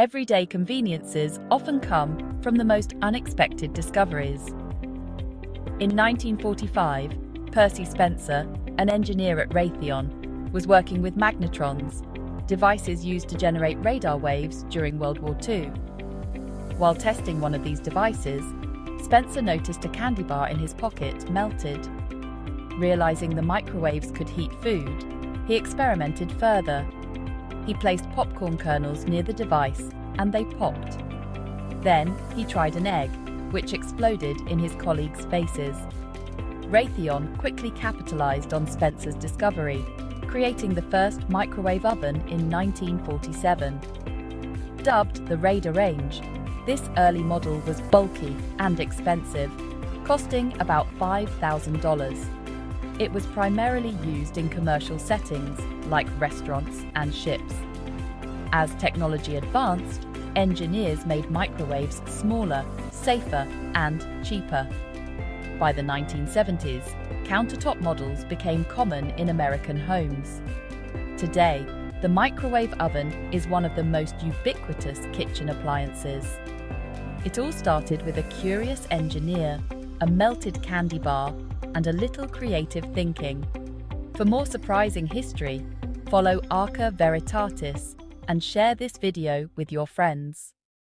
everyday conveniences often come from the most unexpected discoveries. In 1945, Percy Spencer, an engineer at Raytheon, was working with magnetrons, devices used to generate radar waves during World War II. While testing one of these devices, Spencer noticed a candy bar in his pocket melted. Realizing the microwaves could heat food, he experimented further. He placed popcorn kernels near the device, and they popped. Then he tried an egg, which exploded in his colleagues' faces. Raytheon quickly capitalized on Spencer's discovery, creating the first microwave oven in 1947. Dubbed the Raider range, this early model was bulky and expensive, costing about $5,000. It was primarily used in commercial settings, like restaurants and ships. As technology advanced, engineers made microwaves smaller, safer, and cheaper. By the 1970s, countertop models became common in American homes. Today, the microwave oven is one of the most ubiquitous kitchen appliances. It all started with a curious engineer, a melted candy bar, and a little creative thinking. For more surprising history, follow Arca Veritatis and share this video with your friends.